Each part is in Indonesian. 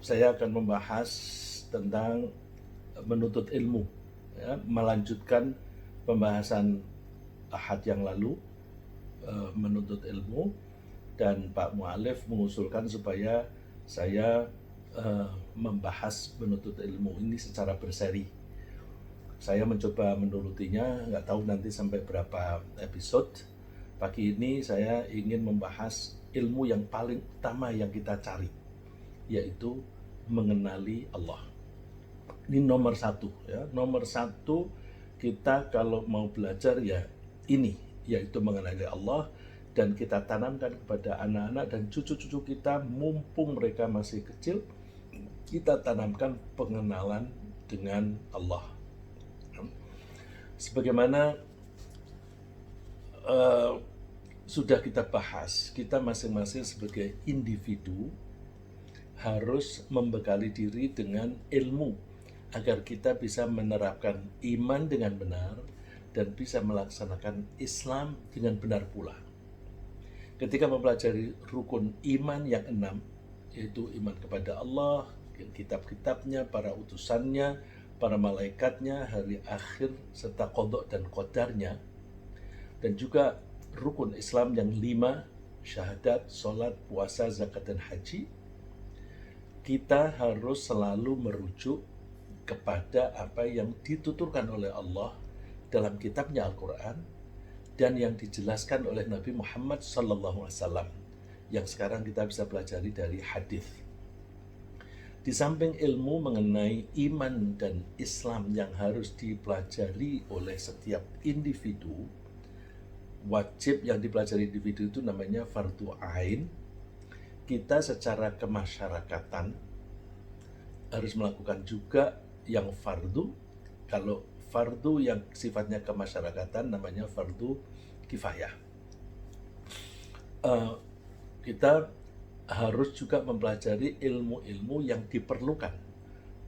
saya akan membahas tentang menuntut ilmu, ya, melanjutkan pembahasan Ahad yang lalu, menuntut ilmu, dan Pak Mu'alif mengusulkan supaya saya membahas menuntut ilmu ini secara berseri. Saya mencoba menurutinya, nggak tahu nanti sampai berapa episode. Pagi ini saya ingin membahas ilmu yang paling utama yang kita cari, yaitu mengenali Allah. Ini nomor satu, ya. Nomor satu kita kalau mau belajar ya ini, yaitu mengenali Allah, dan kita tanamkan kepada anak-anak dan cucu-cucu kita mumpung mereka masih kecil. Kita tanamkan pengenalan dengan Allah. Sebagaimana sudah kita bahas, kita masing-masing sebagai individu harus membekali diri dengan ilmu agar kita bisa menerapkan iman dengan benar dan bisa melaksanakan Islam dengan benar pula. Ketika mempelajari rukun iman yang 6, yaitu iman kepada Allah, kitab-kitabnya, para utusannya, para malaikatnya, hari akhir, serta qadha dan qadarnya, dan juga rukun Islam yang 5, syahadat, sholat, puasa, zakat, dan haji, kita harus selalu merujuk kepada apa yang dituturkan oleh Allah dalam kitabnya Al-Quran dan yang dijelaskan oleh Nabi Muhammad SAW yang sekarang kita bisa pelajari dari hadis. Di samping ilmu mengenai iman dan Islam yang harus dipelajari oleh setiap individu, wajib yang dipelajari individu itu namanya fardu ain. Kita secara kemasyarakatan harus melakukan juga yang fardu. Kalau fardu yang sifatnya kemasyarakatan namanya fardu kifayah. Kita harus juga mempelajari ilmu-ilmu yang diperlukan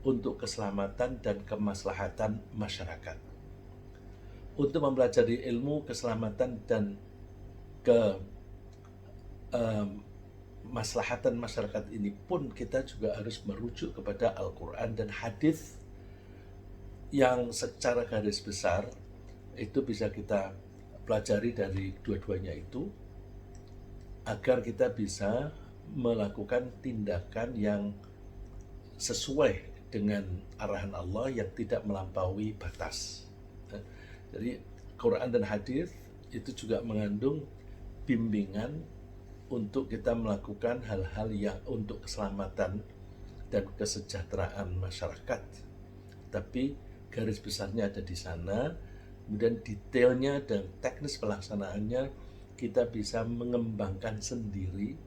untuk keselamatan dan kemaslahatan masyarakat. Untuk mempelajari ilmu keselamatan dan kemaslahatan masyarakat ini pun kita juga harus merujuk kepada Al-Quran dan hadis yang secara garis besar itu bisa kita pelajari dari dua-duanya itu agar kita bisa melakukan tindakan yang sesuai dengan arahan Allah yang tidak melampaui batas. Jadi Quran dan hadis itu juga mengandung bimbingan untuk kita melakukan hal-hal yang untuk keselamatan dan kesejahteraan masyarakat. Tapi garis besarnya ada di sana, kemudian detailnya dan teknis pelaksanaannya kita bisa mengembangkan sendiri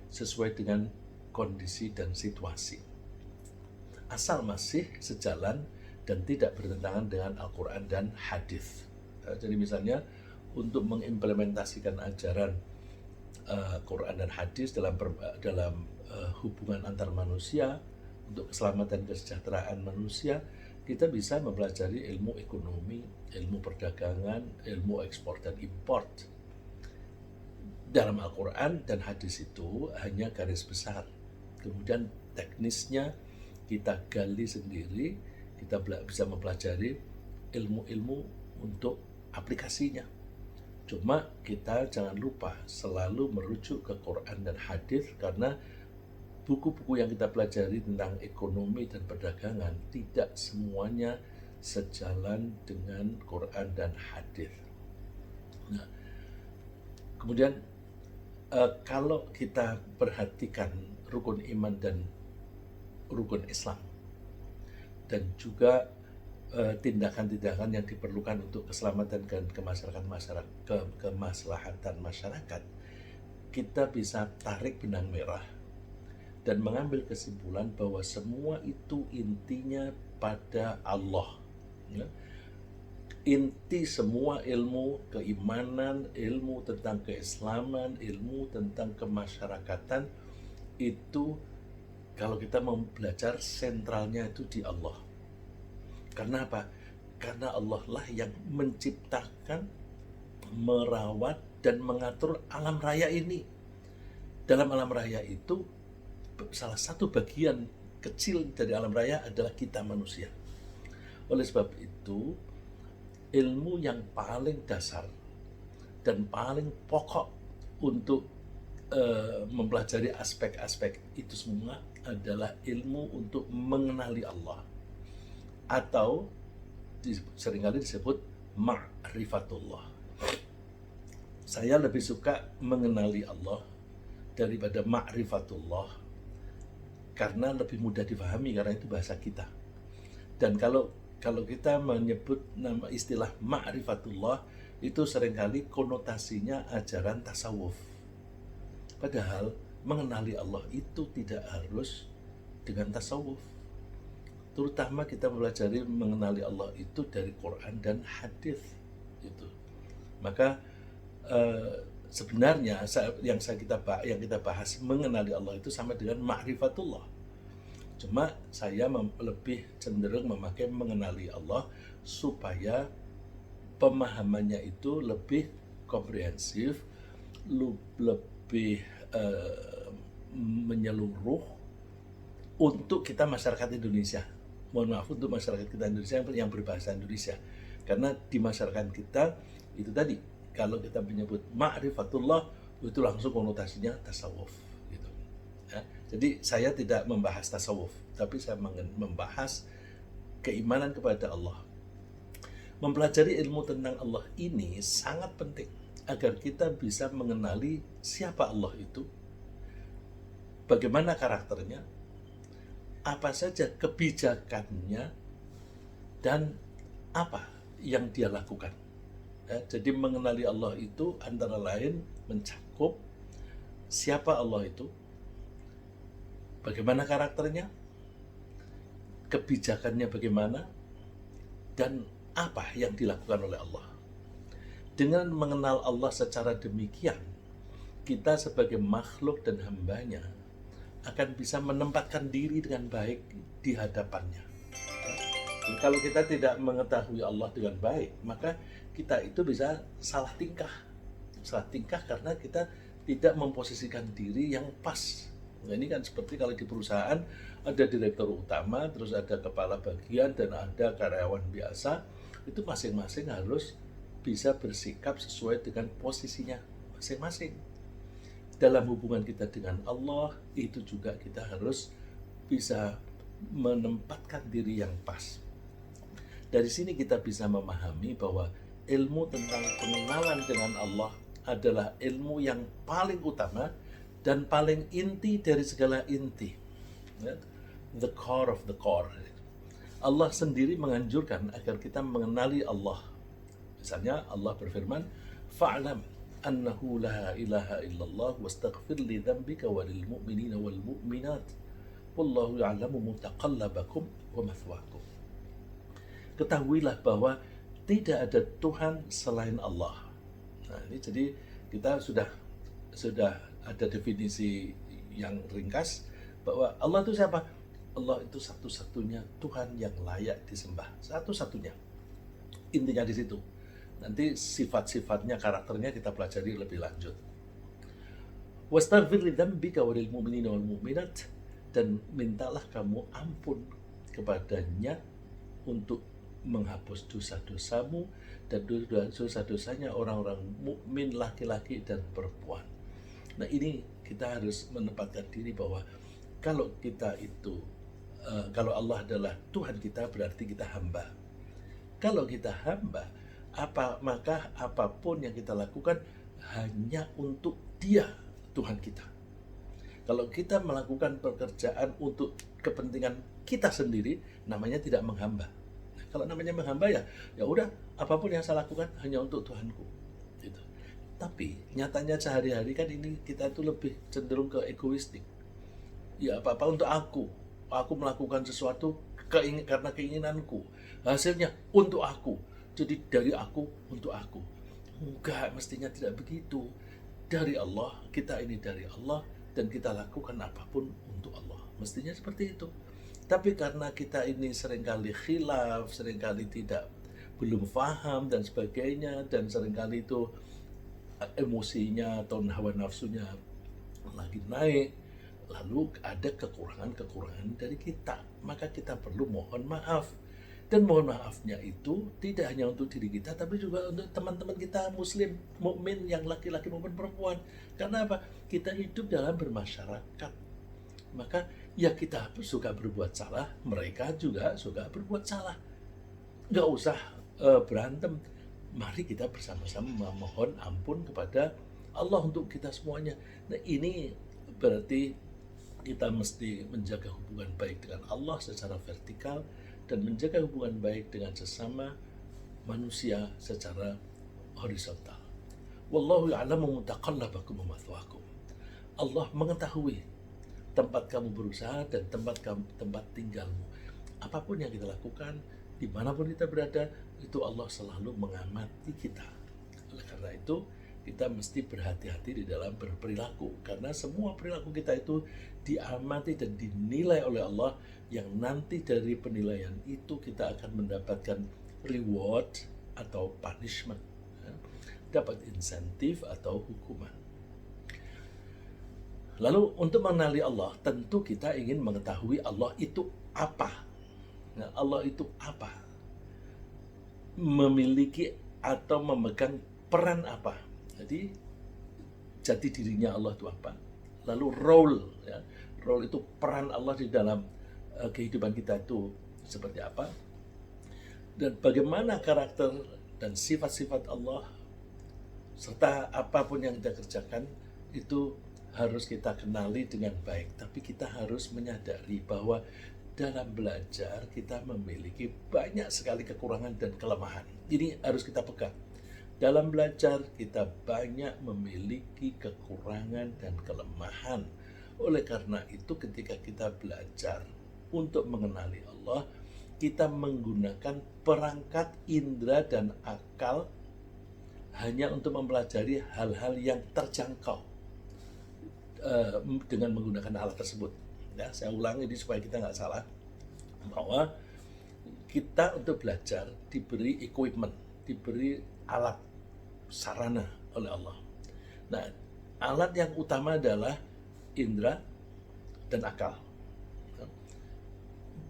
sesuai dengan kondisi dan situasi. Asal masih sejalan dan tidak bertentangan dengan Al-Quran dan hadis. Jadi misalnya untuk mengimplementasikan ajaran Quran dan hadis dalam hubungan antar manusia untuk keselamatan kesejahteraan manusia, kita bisa mempelajari ilmu ekonomi, ilmu perdagangan, ilmu ekspor dan import. Dalam Al-Quran dan hadis itu hanya garis besar. Kemudian teknisnya kita gali sendiri, kita bisa mempelajari ilmu-ilmu untuk aplikasinya. Cuma kita jangan lupa selalu merujuk ke Quran dan hadis, karena buku-buku yang kita pelajari tentang ekonomi dan perdagangan tidak semuanya sejalan dengan Quran dan hadis. Nah, kemudian kalau kita perhatikan rukun iman dan rukun Islam dan juga tindakan-tindakan yang diperlukan untuk keselamatan dan kemaslahatan masyarakat, kita bisa tarik benang merah dan mengambil kesimpulan bahwa semua itu intinya pada Allah. Ya. Inti semua ilmu keimanan, ilmu tentang keislaman, ilmu tentang kemasyarakatan itu kalau kita mau belajar sentralnya itu di Allah. Karena apa? Karena Allah lah yang menciptakan, merawat, dan mengatur alam raya ini. Dalam alam raya itu salah satu bagian kecil dari alam raya adalah kita manusia. Oleh sebab itu, ilmu yang paling dasar dan paling pokok untuk mempelajari aspek-aspek itu semua adalah ilmu untuk mengenali Allah, atau seringkali disebut ma'rifatullah. Saya lebih suka mengenali Allah daripada ma'rifatullah karena lebih mudah dipahami, karena itu bahasa kita. Dan kalau kita menyebut nama istilah ma'rifatullah, itu seringkali konotasinya ajaran tasawuf. Padahal mengenali Allah itu tidak harus dengan tasawuf. Terutama kita mempelajari mengenali Allah itu dari Quran dan hadis itu. Maka sebenarnya yang kita bahas mengenali Allah itu sama dengan ma'rifatullah. Cuma saya lebih cenderung memakai mengenali Allah supaya pemahamannya itu lebih komprehensif, lebih menyeluruh untuk kita masyarakat Indonesia. Mohon maaf, untuk masyarakat kita Indonesia yang berbahasa Indonesia. Karena di masyarakat kita itu tadi, kalau kita menyebut ma'rifatullah itu langsung konotasinya tasawuf gitu. Ya, jadi saya tidak membahas tasawuf, tapi saya membahas keimanan kepada Allah. Mempelajari ilmu tentang Allah ini sangat penting agar kita bisa mengenali siapa Allah itu, bagaimana karakternya, apa saja kebijakannya, dan apa yang dia lakukan. Ya, jadi mengenali Allah itu antara lain mencakup siapa Allah itu, bagaimana karakternya, kebijakannya bagaimana, dan apa yang dilakukan oleh Allah. Dengan mengenal Allah secara demikian, kita sebagai makhluk dan hambanya akan bisa menempatkan diri dengan baik di hadapannya. Dan kalau kita tidak mengetahui Allah dengan baik, maka kita itu bisa salah tingkah. Salah tingkah karena kita tidak memposisikan diri yang pas. Nah, ini kan seperti kalau di perusahaan ada direktur utama, terus ada kepala bagian, dan ada karyawan biasa. Itu masing-masing harus bisa bersikap sesuai dengan posisinya masing-masing. Dalam hubungan kita dengan Allah, itu juga kita harus bisa menempatkan diri yang pas. Dari sini kita bisa memahami bahwa ilmu tentang pengenalan dengan Allah adalah ilmu yang paling utama dan paling inti dari segala inti. The core of the core. Allah sendiri menganjurkan agar kita mengenali Allah. Misalnya Allah berfirman, fa'lam annahu la ilaha illallah wastaghfir li dzambika walil mu'minina wal mu'minat wallahu ya'lamu mutaqallabakum wa mathwaakum. Ketahuilah bahwa tidak ada Tuhan selain Allah. Nah, ini jadi kita sudah ada definisi yang ringkas bahwa Allah itu siapa? Allah itu satu-satunya Tuhan yang layak disembah, satu-satunya. Intinya di situ. Nanti sifat-sifatnya, karakternya kita pelajari lebih lanjut. Wastaghfir li dzambika walil mu'minina wal mu'minat, dan mintalah kamu ampun kepadanya untuk menghapus dosa-dosamu dan dosa-dosanya orang-orang mukmin laki-laki dan perempuan. Nah, ini kita harus menempatkan diri bahwa kalau kita itu kalau Allah adalah Tuhan kita, berarti kita hamba. Kalau kita hamba, maka apapun yang kita lakukan hanya untuk Dia, Tuhan kita. Kalau kita melakukan pekerjaan untuk kepentingan kita sendiri, namanya tidak menghamba. Nah, kalau namanya menghamba ya udah, apapun yang saya lakukan hanya untuk Tuhanku. Gitu. Tapi nyatanya sehari-hari kan ini kita itu lebih cenderung ke egoistik. Ya apa-apa untuk aku melakukan sesuatu karena keinginanku, hasilnya untuk aku, jadi dari aku untuk aku. Enggak, mestinya tidak begitu. Dari Allah, kita ini dari Allah, dan kita lakukan apapun untuk Allah, mestinya seperti itu. Tapi karena kita ini seringkali khilaf, seringkali belum paham dan sebagainya, dan seringkali itu emosinya atau hawa nafsunya lagi naik, Lalu ada kekurangan-kekurangan dari kita, maka kita perlu mohon maaf. Dan mohon maafnya itu tidak hanya untuk diri kita, tapi juga untuk teman-teman kita muslim, mukmin yang laki-laki maupun perempuan. Karena apa? Kita hidup dalam bermasyarakat. Maka ya kita suka berbuat salah, mereka juga suka berbuat salah. Nggak usah berantem. Mari kita bersama-sama memohon ampun kepada Allah untuk kita semuanya. Nah, ini berarti kita mesti menjaga hubungan baik dengan Allah secara vertikal dan menjaga hubungan baik dengan sesama manusia secara horizontal. Wallahu ya'lamu mutaqallabakum wa mathwaakum. Allah mengetahui tempat kamu berusaha dan tempat tinggalmu. Apapun yang kita lakukan, dimanapun kita berada, itu Allah selalu mengamati kita. Oleh karena itu, kita mesti berhati-hati di dalam berperilaku, karena semua perilaku kita itu diamati dan dinilai oleh Allah, yang nanti dari penilaian itu kita akan mendapatkan reward atau punishment, dapat insentif atau hukuman. Lalu untuk mengenali Allah, tentu kita ingin mengetahui Allah itu apa. Nah, Allah itu apa? Memiliki atau memegang peran apa? Jadi jati dirinya Allah itu apa? Lalu role, ya, role itu peran Allah di dalam kehidupan kita itu seperti apa? Dan bagaimana karakter dan sifat-sifat Allah serta apapun yang kita kerjakan itu harus kita kenali dengan baik. Tapi kita harus menyadari bahwa dalam belajar kita memiliki banyak sekali kekurangan dan kelemahan. Ini harus kita pegang. Dalam belajar kita banyak memiliki kekurangan dan kelemahan. Oleh karena itu ketika kita belajar untuk mengenali Allah, kita menggunakan perangkat indera dan akal hanya untuk mempelajari hal-hal yang terjangkau dengan menggunakan alat tersebut. Ya, saya ulang ini supaya kita nggak salah, bahwa kita untuk belajar diberi equipment, diberi alat sarana oleh Allah. Nah, alat yang utama adalah indera dan akal,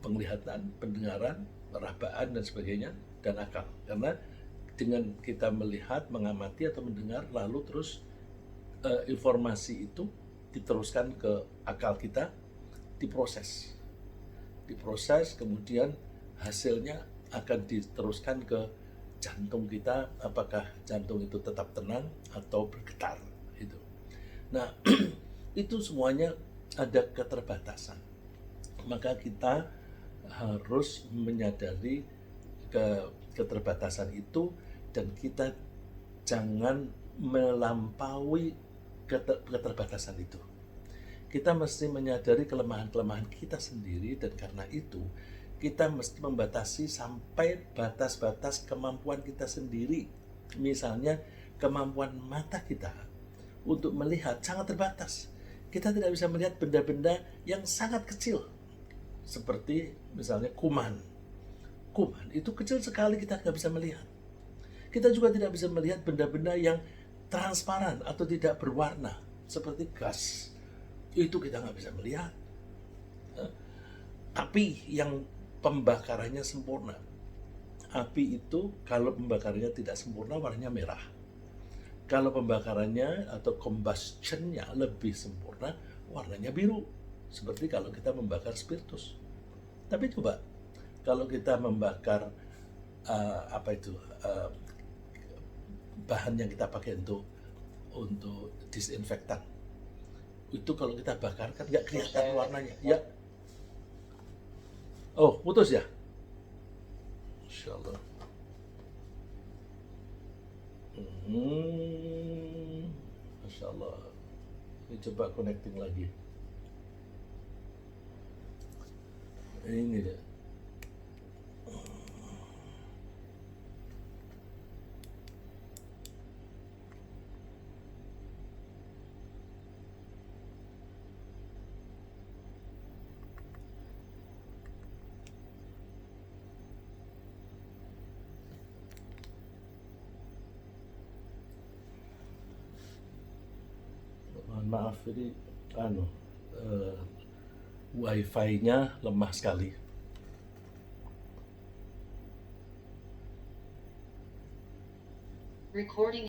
penglihatan, pendengaran, perabaan dan sebagainya, dan akal. Karena dengan kita melihat, mengamati atau mendengar, lalu terus informasi itu diteruskan ke akal kita, diproses, kemudian hasilnya akan diteruskan ke jantung kita, apakah jantung itu tetap tenang atau bergetar itu. Nah, itu semuanya ada keterbatasan. Maka kita harus menyadari keterbatasan itu, dan kita jangan melampaui keterbatasan itu. Kita mesti menyadari kelemahan-kelemahan kita sendiri, dan karena itu kita mesti membatasi sampai batas-batas kemampuan kita sendiri. Misalnya kemampuan mata kita untuk melihat sangat terbatas. Kita tidak bisa melihat benda-benda yang sangat kecil, seperti misalnya kuman. Kuman itu kecil sekali, kita tidak bisa melihat. Kita juga tidak bisa melihat benda-benda yang transparan atau tidak berwarna, seperti gas. Itu kita nggak bisa melihat. Api yang pembakarannya sempurna. Api itu kalau pembakarannya tidak sempurna, warnanya merah. Kalau pembakarannya atau combustionnya lebih sempurna, warnanya biru. Seperti kalau kita membakar spiritus. Tapi coba, kalau kita membakar bahan yang kita pakai untuk disinfektan, itu kalau kita bakar kan nggak kelihatan warnanya. Ya. Oh, putus ya? Insyaallah. Masya Allah. Ini coba connecting lagi. Ini dia. Mohon maaf, jadi wifi-nya lemah sekali. Recording